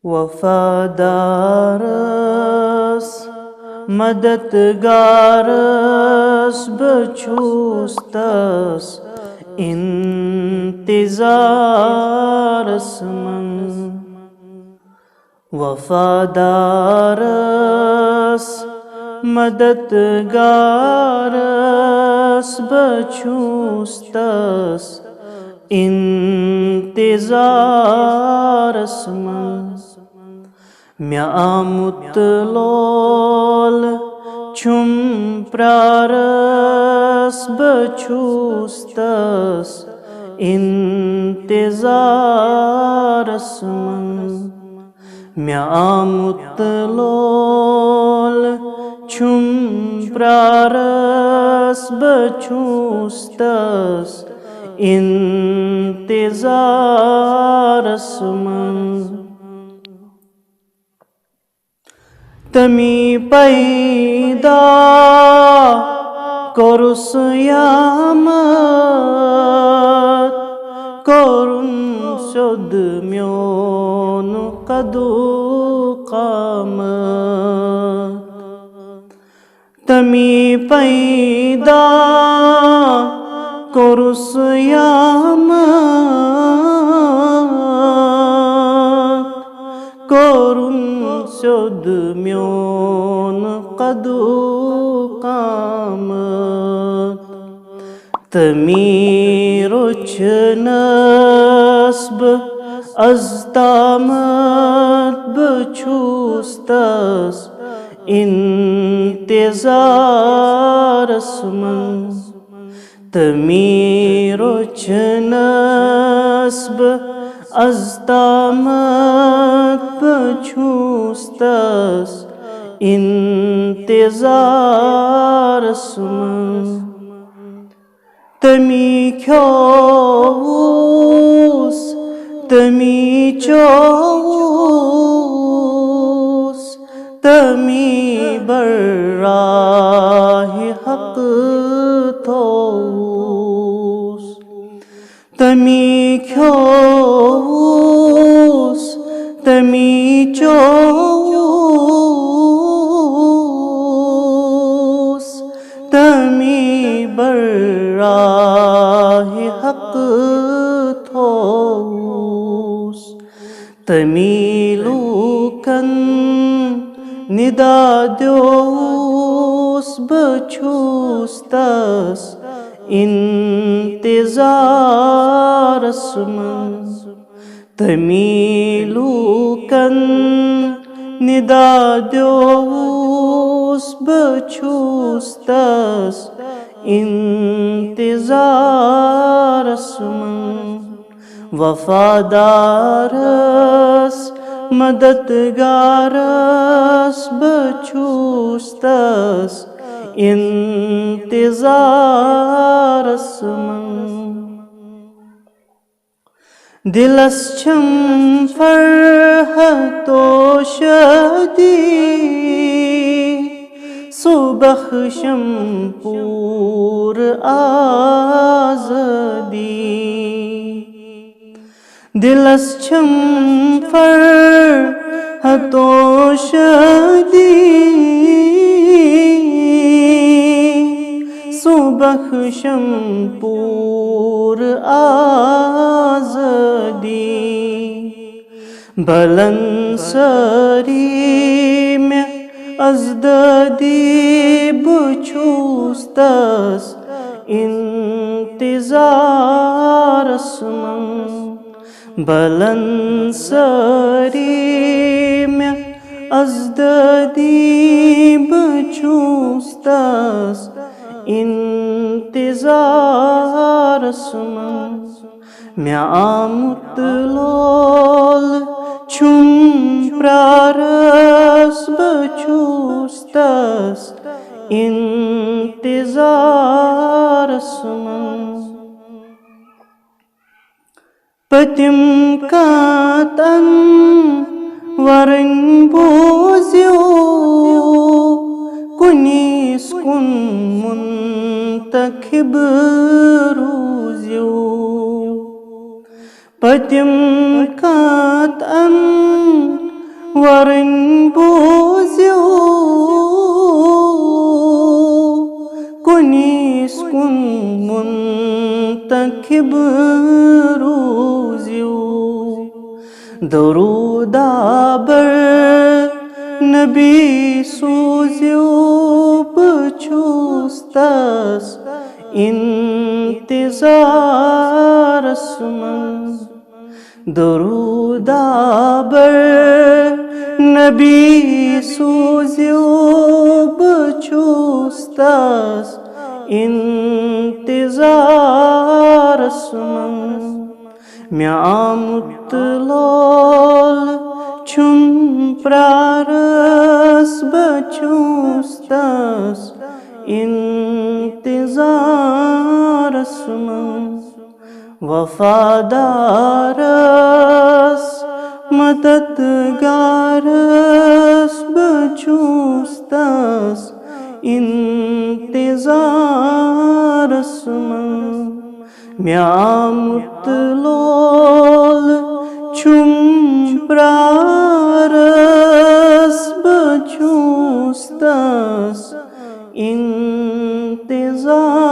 वफादारस मददगारस बचूस्तस इंतज़ारस मन वफादारस मददगारस बचूस्तस इंतज़ारस मन म्या आमुत लोल छुम प्रारस बचूस्तस इंतज़ारस मन म्या आमुत लोल छुम प्रारस बचूस्तस इंतज़ारस मन तमी पैदा कोरुस यामत कोरुन शोद म्योन कदु कामत तमी पैदा कोरुस यामत कोरुन शोद म्योन कदु कामत तमीरुच नस्ब अज़तामत बचूस्तस इंतज़ारस मन तमीरुच नस्ब अज़तामत बचूस्तस इंतज़ारस मन तमी ख्योस तमी चौस तमी बर्राह हक थोस तमी ख्योस तमी चौस तमी बर्राह हक थोस तमी लूकन निदा द्योस बचूस्तस इंतज़ारस मन तमी लूकन निदा द्योस बचूस्तस इंतज़ारस मन वफादारस मददगारस बचूस्तस इंतज़ारस मन दिलस छम फरहतो शदी सुबख्शम पूर आज़दी दिलस छम फरहतो शदी सुबख्शम पूर आज़दी बलंसरी में अज़ददी बचूस्तस इंतज़ारस मन बलंसरी में अज़ददी बचूस्तस इंतज़ारस मन म्या आमुत लोल छुम प्रारस बचूस्तस इंतज़ारस मन पतिम कातन वरन बोझ्यो कुनीस कुन मुंतखिब रूज़्यो पतिम कातन वरन बोझ्यो कुनीस कुन मुंतखिब रोज़्यो दरूदा बर नबी सोज़्यो बचुस्तस इंतज़ारस मंज़ दरूदा बर नबी सोज़्यो बचुस्तस इंतज़ारस मंज़ म्या आमुत लोल छुम प्रारस बचुस्तस इंतज़ारस मंज़ वफादारस मददगारस बचुस्तस इंतज़ारस मंज़ म्या मुतलोल छुम प्रारस बचुस्तस इंतज़ारस